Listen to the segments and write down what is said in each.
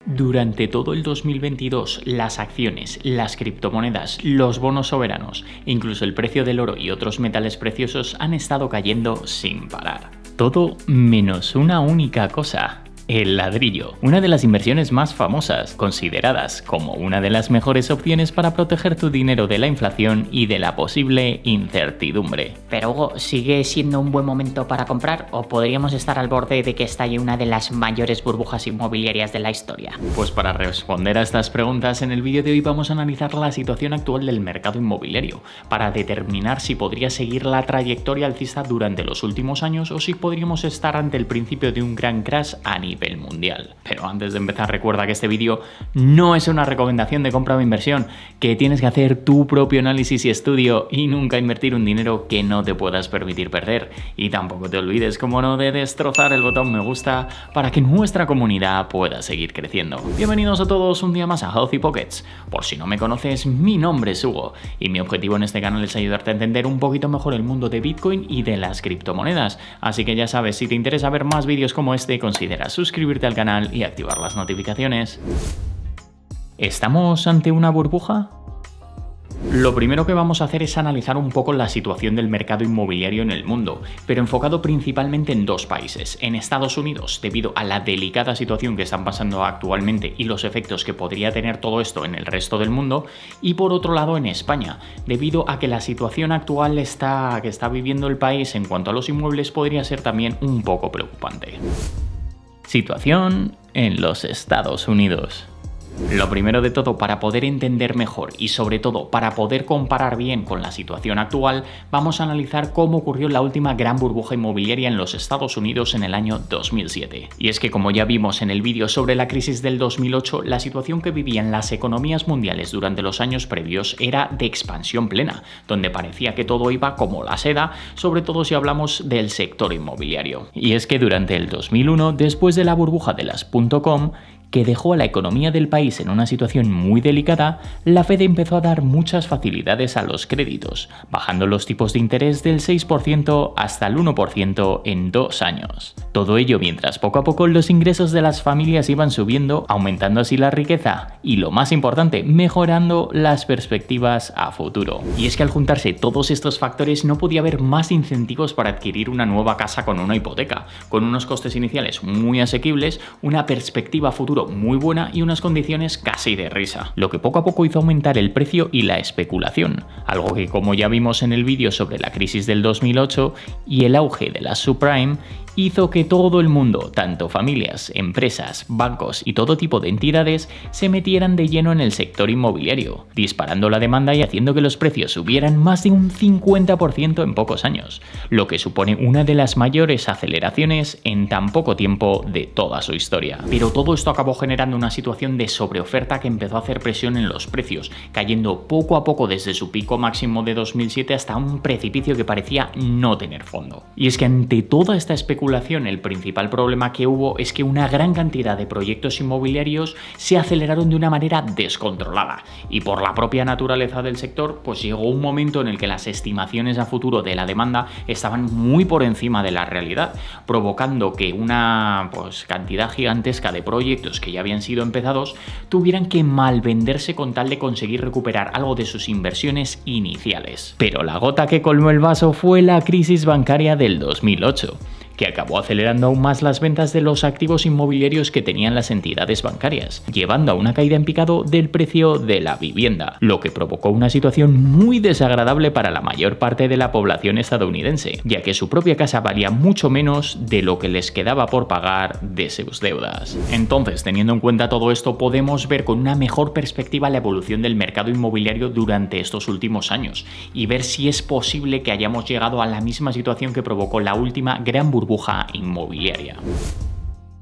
Durante todo el 2022, las acciones, las criptomonedas, los bonos soberanos, incluso el precio del oro y otros metales preciosos han estado cayendo sin parar. Todo menos una única cosa. El ladrillo, una de las inversiones más famosas, consideradas como una de las mejores opciones para proteger tu dinero de la inflación y de la posible incertidumbre. Pero Hugo, ¿sigue siendo un buen momento para comprar o podríamos estar al borde de que estalle una de las mayores burbujas inmobiliarias de la historia? Pues para responder a estas preguntas, en el vídeo de hoy vamos a analizar la situación actual del mercado inmobiliario, para determinar si podría seguir la trayectoria alcista durante los últimos años o si podríamos estar ante el principio de un gran crash a nivel mundial. Pero antes de empezar, recuerda que este vídeo no es una recomendación de compra o inversión, que tienes que hacer tu propio análisis y estudio y nunca invertir un dinero que no te puedas permitir perder. Y tampoco te olvides, como no, de destrozar el botón me gusta para que nuestra comunidad pueda seguir creciendo. Bienvenidos a todos un día más a Healthy Pockets. Por si no me conoces, mi nombre es Hugo y mi objetivo en este canal es ayudarte a entender un poquito mejor el mundo de Bitcoin y de las criptomonedas. Así que ya sabes, si te interesa ver más vídeos como este, considera suscribirte al canal y activar las notificaciones. ¿Estamos ante una burbuja? Lo primero que vamos a hacer es analizar un poco la situación del mercado inmobiliario en el mundo, pero enfocado principalmente en dos países. En Estados Unidos, debido a la delicada situación que están pasando actualmente y los efectos que podría tener todo esto en el resto del mundo, y por otro lado en España, debido a que la situación actual que está viviendo el país en cuanto a los inmuebles podría ser también un poco preocupante. Situación en los Estados Unidos. Lo primero de todo, para poder entender mejor y sobre todo para poder comparar bien con la situación actual, vamos a analizar cómo ocurrió la última gran burbuja inmobiliaria en los Estados Unidos en el año 2007. Y es que, como ya vimos en el vídeo sobre la crisis del 2008, la situación que vivían las economías mundiales durante los años previos era de expansión plena, donde parecía que todo iba como la seda, sobre todo si hablamos del sector inmobiliario. Y es que durante el 2001, después de la burbuja de las .com, que dejó a la economía del país en una situación muy delicada, la Fed empezó a dar muchas facilidades a los créditos, bajando los tipos de interés del 6% hasta el 1% en 2 años. Todo ello mientras poco a poco los ingresos de las familias iban subiendo, aumentando así la riqueza y, lo más importante, mejorando las perspectivas a futuro. Y es que al juntarse todos estos factores no podía haber más incentivos para adquirir una nueva casa con una hipoteca, con unos costes iniciales muy asequibles, una perspectiva a futuro muy buena y unas condiciones casi de risa, lo que poco a poco hizo aumentar el precio y la especulación, algo que, como ya vimos en el vídeo sobre la crisis del 2008 y el auge de la subprime, hizo que todo el mundo, tanto familias, empresas, bancos y todo tipo de entidades, se metieran de lleno en el sector inmobiliario, disparando la demanda y haciendo que los precios subieran más de un 50% en pocos años, lo que supone una de las mayores aceleraciones en tan poco tiempo de toda su historia. Pero todo esto acabó generando una situación de sobreoferta que empezó a hacer presión en los precios, cayendo poco a poco desde su pico máximo de 2007 hasta un precipicio que parecía no tener fondo. Y es que ante toda esta especulación, el principal problema que hubo es que una gran cantidad de proyectos inmobiliarios se aceleraron de una manera descontrolada, y por la propia naturaleza del sector, pues llegó un momento en el que las estimaciones a futuro de la demanda estaban muy por encima de la realidad, provocando que una cantidad gigantesca de proyectos que ya habían sido empezados tuvieran que malvenderse con tal de conseguir recuperar algo de sus inversiones iniciales. Pero la gota que colmó el vaso fue la crisis bancaria del 2008. Que acabó acelerando aún más las ventas de los activos inmobiliarios que tenían las entidades bancarias, llevando a una caída en picado del precio de la vivienda, lo que provocó una situación muy desagradable para la mayor parte de la población estadounidense, ya que su propia casa valía mucho menos de lo que les quedaba por pagar de sus deudas. Entonces, teniendo en cuenta todo esto, podemos ver con una mejor perspectiva la evolución del mercado inmobiliario durante estos últimos años y ver si es posible que hayamos llegado a la misma situación que provocó la última gran burbuja inmobiliaria.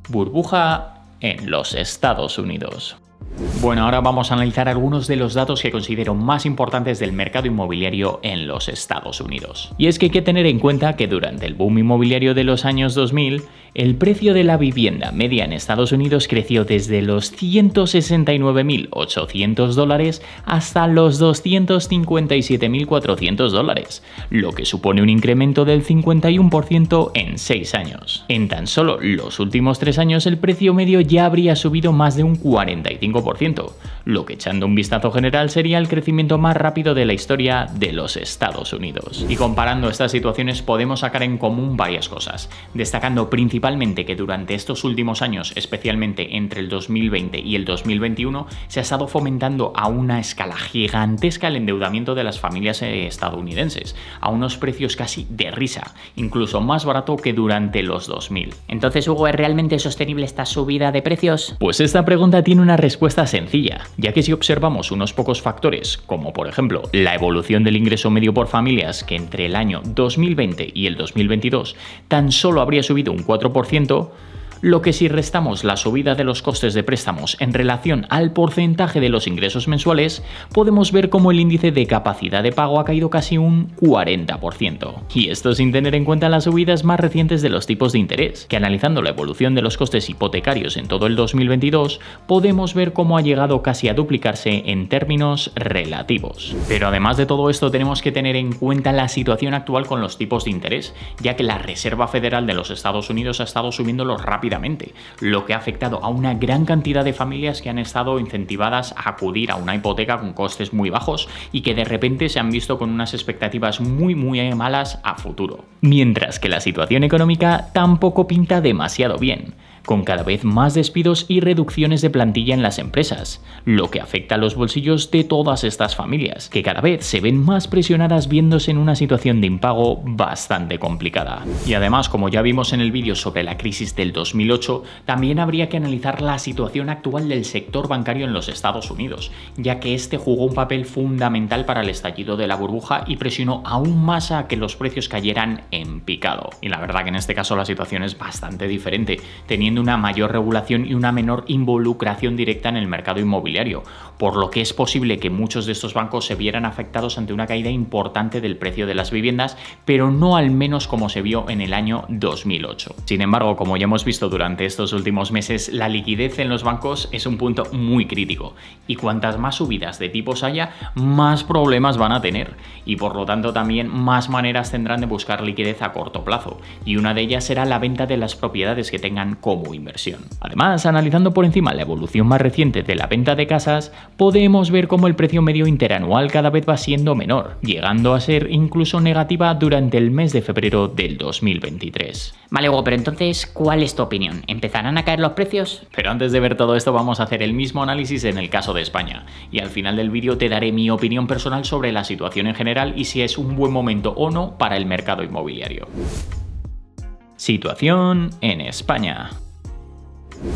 Burbuja en los Estados Unidos. Bueno, ahora vamos a analizar algunos de los datos que considero más importantes del mercado inmobiliario en los Estados Unidos. Y es que hay que tener en cuenta que durante el boom inmobiliario de los años 2000, El precio de la vivienda media en Estados Unidos creció desde los $169.800 hasta los $257.400, lo que supone un incremento del 51% en 6 años. En tan solo los últimos 3 años el precio medio ya habría subido más de un 45%, lo que echando un vistazo general sería el crecimiento más rápido de la historia de los Estados Unidos. Y comparando estas situaciones podemos sacar en común varias cosas, destacando principalmente que durante estos últimos años, especialmente entre el 2020 y el 2021, se ha estado fomentando a una escala gigantesca el endeudamiento de las familias estadounidenses, a unos precios casi de risa, incluso más barato que durante los 2000. Entonces, Hugo, ¿es realmente sostenible esta subida de precios? Pues esta pregunta tiene una respuesta sencilla, ya que si observamos unos pocos factores, como por ejemplo la evolución del ingreso medio por familias, que entre el año 2020 y el 2022 tan solo habría subido un 4%, lo que si restamos la subida de los costes de préstamos en relación al porcentaje de los ingresos mensuales, podemos ver cómo el índice de capacidad de pago ha caído casi un 40%. Y esto sin tener en cuenta las subidas más recientes de los tipos de interés, que analizando la evolución de los costes hipotecarios en todo el 2022, podemos ver cómo ha llegado casi a duplicarse en términos relativos. Pero además de todo esto tenemos que tener en cuenta la situación actual con los tipos de interés, ya que la Reserva Federal de los Estados Unidos ha estado subiéndolos rápidamente, lo que ha afectado a una gran cantidad de familias que han estado incentivadas a acudir a una hipoteca con costes muy bajos y que de repente se han visto con unas expectativas muy malas a futuro. Mientras que la situación económica tampoco pinta demasiado bien, con cada vez más despidos y reducciones de plantilla en las empresas, lo que afecta a los bolsillos de todas estas familias, que cada vez se ven más presionadas viéndose en una situación de impago bastante complicada. Y además, como ya vimos en el vídeo sobre la crisis del 2008, también habría que analizar la situación actual del sector bancario en los Estados Unidos, ya que este jugó un papel fundamental para el estallido de la burbuja y presionó aún más a que los precios cayeran en picado. Y la verdad que en este caso la situación es bastante diferente, teniendo una mayor regulación y una menor involucración directa en el mercado inmobiliario, por lo que es posible que muchos de estos bancos se vieran afectados ante una caída importante del precio de las viviendas, pero no al menos como se vio en el año 2008. Sin embargo, como ya hemos visto durante estos últimos meses, la liquidez en los bancos es un punto muy crítico, y cuantas más subidas de tipos haya, más problemas van a tener, y por lo tanto también más maneras tendrán de buscar liquidez a corto plazo, y una de ellas será la venta de las propiedades que tengan como inversión. Además, analizando por encima la evolución más reciente de la venta de casas, podemos ver cómo el precio medio interanual cada vez va siendo menor, llegando a ser incluso negativa durante el mes de febrero del 2023. Vale, Hugo, pero entonces, ¿cuál es tu opinión? ¿Empezarán a caer los precios? Pero antes de ver todo esto vamos a hacer el mismo análisis en el caso de España, y al final del vídeo te daré mi opinión personal sobre la situación en general y si es un buen momento o no para el mercado inmobiliario. Situación en España.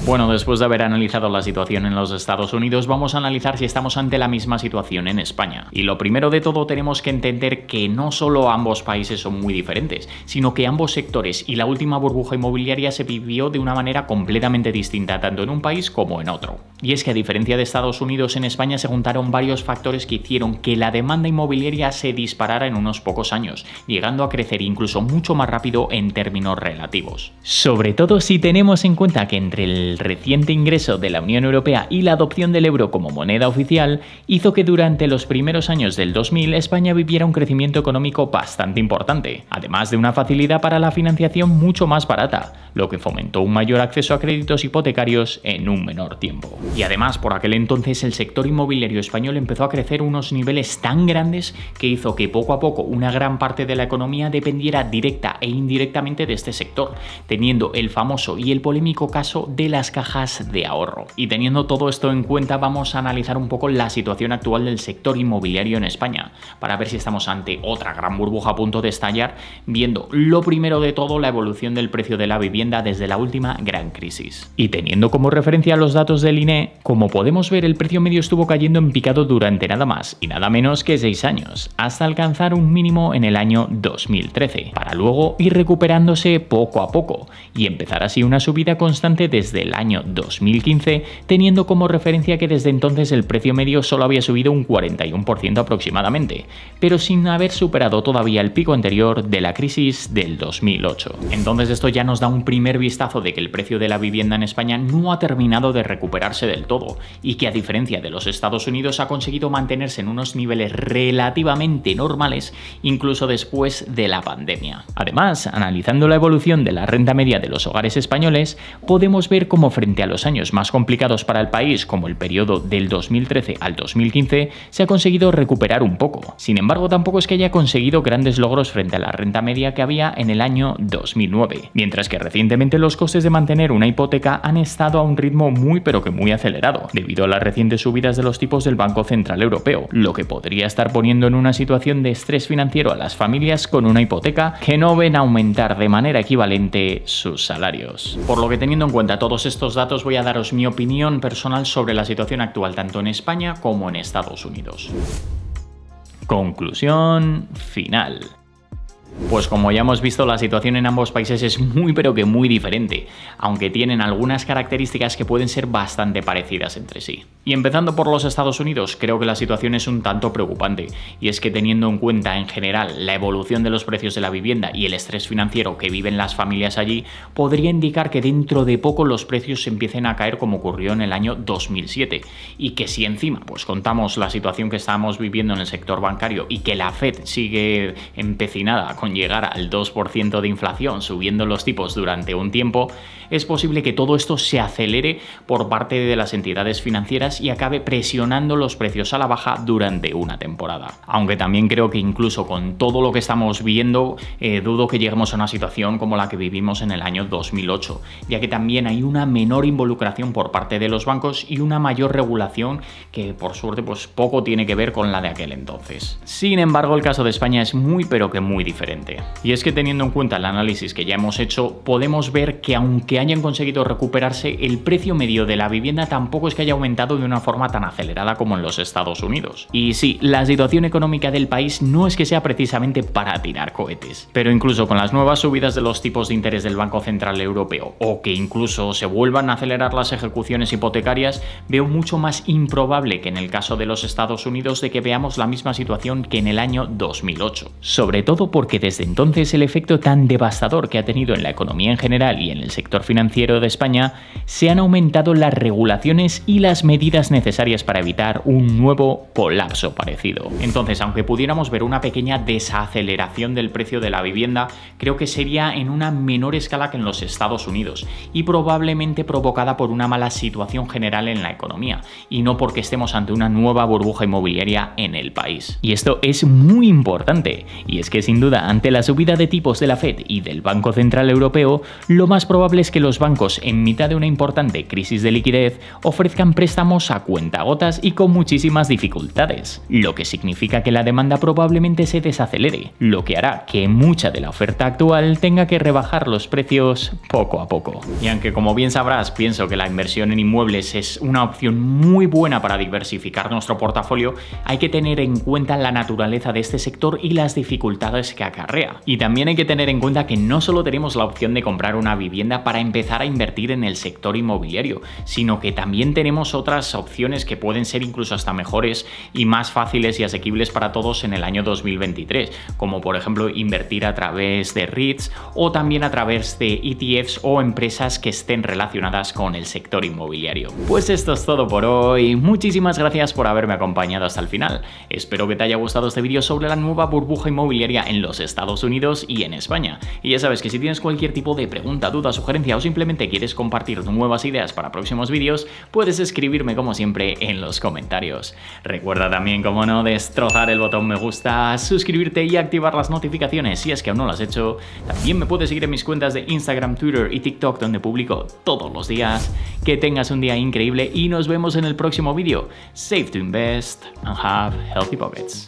Bueno, después de haber analizado la situación en los Estados Unidos, vamos a analizar si estamos ante la misma situación en España. Y lo primero de todo tenemos que entender que no solo ambos países son muy diferentes, sino que ambos sectores y la última burbuja inmobiliaria se vivió de una manera completamente distinta, tanto en un país como en otro. Y es que a diferencia de Estados Unidos, en España se juntaron varios factores que hicieron que la demanda inmobiliaria se disparara en unos pocos años, llegando a crecer incluso mucho más rápido en términos relativos. Sobre todo si tenemos en cuenta que entre el reciente ingreso de la Unión Europea y la adopción del euro como moneda oficial hizo que durante los primeros años del 2000 España viviera un crecimiento económico bastante importante, además de una facilidad para la financiación mucho más barata, lo que fomentó un mayor acceso a créditos hipotecarios en un menor tiempo. Y además, por aquel entonces el sector inmobiliario español empezó a crecer a unos niveles tan grandes que hizo que poco a poco una gran parte de la economía dependiera directa e indirectamente de este sector, teniendo el famoso y el polémico caso de las cajas de ahorro. Y teniendo todo esto en cuenta, vamos a analizar un poco la situación actual del sector inmobiliario en España, para ver si estamos ante otra gran burbuja a punto de estallar, viendo lo primero de todo la evolución del precio de la vivienda desde la última gran crisis. Y teniendo como referencia los datos del INE, que, como podemos ver, el precio medio estuvo cayendo en picado durante nada más y nada menos que 6 años, hasta alcanzar un mínimo en el año 2013, para luego ir recuperándose poco a poco y empezar así una subida constante desde el año 2015, teniendo como referencia que desde entonces el precio medio solo había subido un 41% aproximadamente, pero sin haber superado todavía el pico anterior de la crisis del 2008. Entonces esto ya nos da un primer vistazo de que el precio de la vivienda en España no ha terminado de recuperarse del todo y que, a diferencia de los Estados Unidos, ha conseguido mantenerse en unos niveles relativamente normales incluso después de la pandemia. Además, analizando la evolución de la renta media de los hogares españoles, podemos ver cómo frente a los años más complicados para el país, como el periodo del 2013 al 2015, se ha conseguido recuperar un poco. Sin embargo, tampoco es que haya conseguido grandes logros frente a la renta media que había en el año 2009, mientras que recientemente los costes de mantener una hipoteca han estado a un ritmo muy pero que muy acelerado, debido a las recientes subidas de los tipos del Banco Central Europeo, lo que podría estar poniendo en una situación de estrés financiero a las familias con una hipoteca que no ven aumentar de manera equivalente sus salarios. Por lo que, teniendo en cuenta todos estos datos, voy a daros mi opinión personal sobre la situación actual tanto en España como en Estados Unidos. Conclusión final. Pues como ya hemos visto, la situación en ambos países es muy pero que muy diferente, aunque tienen algunas características que pueden ser bastante parecidas entre sí. Y empezando por los Estados Unidos, creo que la situación es un tanto preocupante, y es que, teniendo en cuenta en general la evolución de los precios de la vivienda y el estrés financiero que viven las familias allí, podría indicar que dentro de poco los precios empiecen a caer como ocurrió en el año 2007, y que si encima pues contamos la situación que estamos viviendo en el sector bancario y que la Fed sigue empecinada con llegar al 2% de inflación subiendo los tipos durante un tiempo, es posible que todo esto se acelere por parte de las entidades financieras y acabe presionando los precios a la baja durante una temporada. Aunque también creo que incluso con todo lo que estamos viendo, dudo que lleguemos a una situación como la que vivimos en el año 2008, ya que también hay una menor involucración por parte de los bancos y una mayor regulación que, por suerte, pues poco tiene que ver con la de aquel entonces. Sin embargo, el caso de España es muy pero que muy diferente. Y es que, teniendo en cuenta el análisis que ya hemos hecho, podemos ver que aunque hayan conseguido recuperarse, el precio medio de la vivienda tampoco es que haya aumentado de una forma tan acelerada como en los Estados Unidos. Y sí, la situación económica del país no es que sea precisamente para tirar cohetes, pero incluso con las nuevas subidas de los tipos de interés del Banco Central Europeo, o que incluso se vuelvan a acelerar las ejecuciones hipotecarias, veo mucho más improbable que en el caso de los Estados Unidos de que veamos la misma situación que en el año 2008. Sobre todo porque desde entonces el efecto tan devastador que ha tenido en la economía en general y en el sector financiero de España, se han aumentado las regulaciones y las medidas necesarias para evitar un nuevo colapso parecido. Entonces, aunque pudiéramos ver una pequeña desaceleración del precio de la vivienda, creo que sería en una menor escala que en los Estados Unidos y probablemente provocada por una mala situación general en la economía y no porque estemos ante una nueva burbuja inmobiliaria en el país. Y esto es muy importante, y es que sin duda, ante la subida de tipos de la Fed y del Banco Central Europeo, lo más probable es que los bancos, en mitad de una importante crisis de liquidez, ofrezcan préstamos a cuentagotas y con muchísimas dificultades, lo que significa que la demanda probablemente se desacelere, lo que hará que mucha de la oferta actual tenga que rebajar los precios poco a poco. Y aunque, como bien sabrás, pienso que la inversión en inmuebles es una opción muy buena para diversificar nuestro portafolio, hay que tener en cuenta la naturaleza de este sector y las dificultades que acarrea. Y también hay que tener en cuenta que no solo tenemos la opción de comprar una vivienda para empezar a invertir en el sector inmobiliario, sino que también tenemos otras opciones que pueden ser incluso hasta mejores y más fáciles y asequibles para todos en el año 2023, como por ejemplo invertir a través de REITs o también a través de ETFs o empresas que estén relacionadas con el sector inmobiliario. Pues esto es todo por hoy, muchísimas gracias por haberme acompañado hasta el final. Espero que te haya gustado este vídeo sobre la nueva burbuja inmobiliaria en los Estados Unidos y en España. Y ya sabes que si tienes cualquier tipo de pregunta, duda, sugerencia o simplemente quieres compartir nuevas ideas para próximos vídeos, puedes escribirme como siempre en los comentarios. Recuerda también, como no, destrozar el botón me gusta, suscribirte y activar las notificaciones si es que aún no lo has hecho. También me puedes seguir en mis cuentas de Instagram, Twitter y TikTok, donde publico todos los días. Que tengas un día increíble y nos vemos en el próximo vídeo. Save to invest and have healthy pockets.